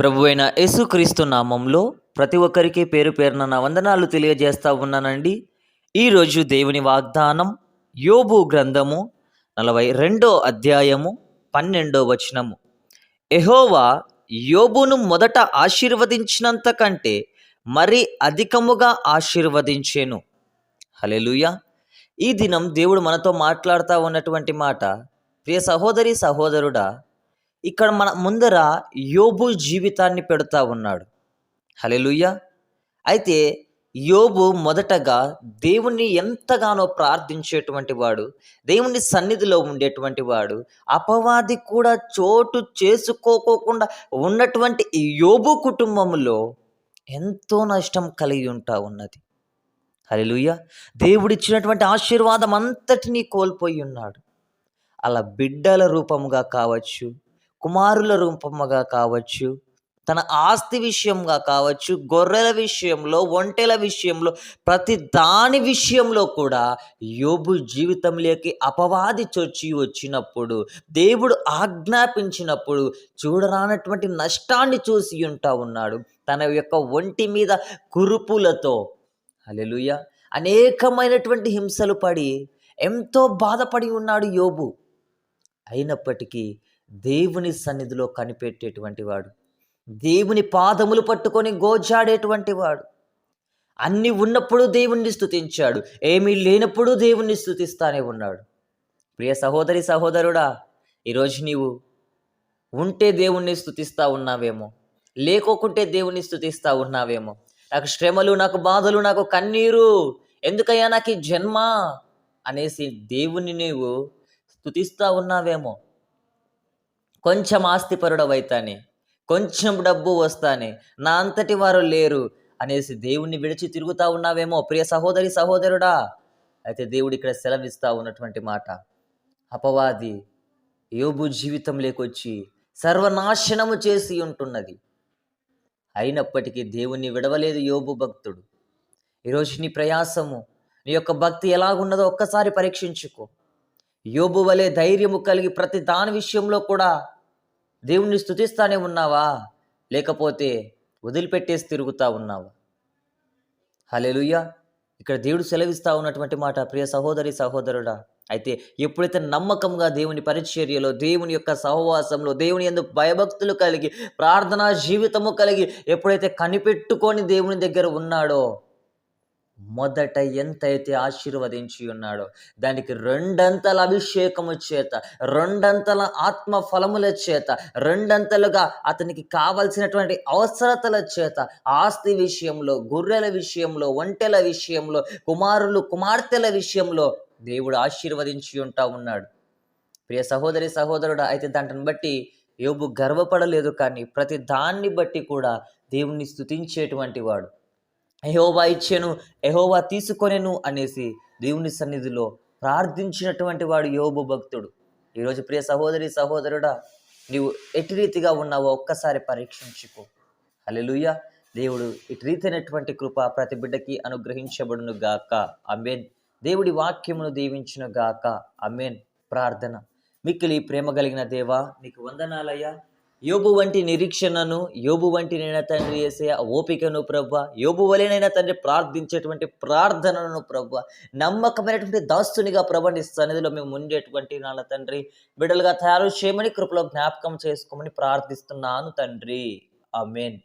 ప్రభు అయిన యేసుక్రీస్తు నామంలో ప్రతి ఒక్కరికి పేరు పేరున నా వందనాలు తెలియజేస్తా ఉన్నానండి. ఈరోజు దేవుని వాగ్దానం యోబు గ్రంథము 42 అధ్యాయము 12 వచనము. యెహోవా యోబును మొదట ఆశీర్వదించినంత కంటే మరి అధికముగా ఆశీర్వదించెను. హల్లెలూయా. ఈ దినం దేవుడు మనతో మాట్లాడుతూ ఉన్నటువంటి మాట, ప్రియ సహోదరి సహోదరుడా, ఇక్కడ మన ముందర యోబు జీవితాన్ని పెడతా ఉన్నాడు. హల్లెలూయా. అయితే యోబు మొదటగా దేవుణ్ణి ఎంతగానో ప్రార్థించేటువంటి వాడు, దేవుని సన్నిధిలో ఉండేటువంటి వాడు, అపవాది కూడా చోటు చేసుకోకోకుండా ఉన్నటువంటి ఈ యోబు కుటుంబంలో ఎంతో నష్టం కలిగి ఉంటా ఉన్నది. హల్లెలూయా. దేవుడిచ్చినటువంటి ఆశీర్వాదం అంతటినీ కోల్పోయి ఉన్నాడు. అలా బిడ్డల రూపముగా కావచ్చు, కుమారుల రూపముగా కావచ్చు, తన ఆస్తి విషయంగా కావచ్చు, గొర్రెల విషయంలో, ఒంటెల విషయంలో, ప్రతి దాని విషయంలో కూడా యోబు జీవితంలోకి అపవాది చొచ్చి వచ్చినప్పుడు, దేవుడు ఆజ్ఞాపించినప్పుడు చూడరానటువంటి నష్టాన్ని చూసి ఉంటా ఉన్నాడు. తన యొక్క ఒంటి మీద కురుపులతో, హల్లెలూయా, అనేకమైనటువంటి హింసలు పడి ఎంతో బాధపడి ఉన్నాడు యోబు. అయినప్పటికీ దేవుని సన్నిధిలో కనిపెట్టేటువంటి వాడు, దేవుని పాదములు పట్టుకొని గోజాడేటువంటి వాడు. అన్నీ ఉన్నప్పుడు దేవుణ్ణి స్తుతించాడు, ఏమీ లేనప్పుడు దేవుణ్ణి స్తుతిస్తానే ఉన్నాడు. ప్రియ సహోదరి సహోదరుడా, ఈరోజు నీవు ఉంటే దేవుణ్ణి స్తుతిస్తా ఉన్నావేమో, లేకోకుంటే దేవుణ్ణి స్తుతిస్తా ఉన్నావేమో. నాకు శ్రమలు, నాకు బాధలు, నాకు కన్నీరు, ఎందుకయ్యా నాకు ఈ జన్మ అనేసి దేవుణ్ణి నీవు స్తుతిస్తా ఉన్నావేమో. కొంచెం ఆస్తిపరుడవైతానే, కొంచెం డబ్బు వస్తానే, నా అంతటి వారు లేరు అనేసి దేవుణ్ణి విడిచి తిరుగుతూ ఉన్నావేమో ప్రియ సహోదరి సహోదరుడా. అయితే దేవుడు ఇక్కడ సెలవిస్తా ఉన్నటువంటి మాట, అపవాది యోబు జీవితం లేకొచ్చి సర్వనాశనము చేసి ఉంటున్నది. అయినప్పటికీ దేవుణ్ణి విడవలేదు యోబు భక్తుడు. ఈరోజు నీ ప్రయాసము, నీ యొక్క భక్తి ఎలాగున్నదో ఒక్కసారి పరీక్షించుకో. యోబు వలె ధైర్యము కలిగి ప్రతి దాని విషయంలో కూడా దేవుణ్ణి స్తుతిస్తానే ఉన్నావా, లేకపోతే వదిలిపెట్టేసి తిరుగుతూ ఉన్నావా? హల్లెలూయా. ఇక్కడ దేవుడు సెలవిస్తూ ఉన్నటువంటి మాట, ప్రియ సహోదరి సహోదరుడా, అయితే ఎప్పుడైతే నమ్మకంగా దేవుని పరిచర్యలో, దేవుని యొక్క సహవాసంలో, దేవుని యందు భయభక్తులు కలిగి, ప్రార్థనా జీవితము కలిగి ఎప్పుడైతే కనిపెట్టుకొని దేవుని దగ్గర ఉన్నాడో, మొదట ఎంతైతే ఆశీర్వదించి ఉన్నాడో దానికి రెండంతల అభిషేకము చేత, రెండంతల ఆత్మ ఫలముల చేత, రెండంతలుగా అతనికి కావలసినటువంటి అవసరతల చేత, ఆస్తి విషయంలో, గొర్రెల విషయంలో, ఒంటెల విషయంలో, కుమారులు కుమార్తెల విషయంలో దేవుడు ఆశీర్వదించి ఉంటా ఉన్నాడు. ప్రియ సహోదరి సహోదరుడు, అయితే దాంట్ని బట్టి యోబు గర్వపడలేదు, కానీ ప్రతి దాన్ని బట్టి కూడా దేవుణ్ణి స్తుతించేటువంటి వాడు. యెహోవా ఇచ్చెను, యెహోవా తీసుకొనెను అనేసి దేవుని సన్నిధిలో ప్రార్థించినటువంటి వాడు యోబు భక్తుడు. ఈరోజు ప్రియ సహోదరి సహోదరుడా, నీవు ఎటు రీతిగా ఉన్నావో ఒక్కసారి పరీక్షించుకో. హల్లెలూయా. దేవుడు ఇటు రీతైనటువంటి కృప ప్రతి బిడ్డకి అనుగ్రహించబడును గాక. ఆమేన్. దేవుడి వాక్యమును దీవించును గాక. ఆమేన్. ప్రార్థన. మిక్కిలి ప్రేమ కలిగిన దేవా, నీకు వందనాలయ్యా. యోబు వంటి నిరీక్షణను, యోబు వంటి నైనా తండ్రి యేసయ్య ఓపికను ప్రభువా, యోబు వలెనైనా తండ్రి ప్రార్థించేటువంటి ప్రార్థనను ప్రభువా, నమ్మకమైనటువంటి దాస్తునిగా ప్రభు నీ సన్నిధిలో మేము ఉండేటువంటి నాన్న తండ్రి బిడ్డలుగా తయారు చేయమని కృపలో జ్ఞాపకం చేసుకోమని ప్రార్థిస్తున్నాను తండ్రి. ఆమేన్.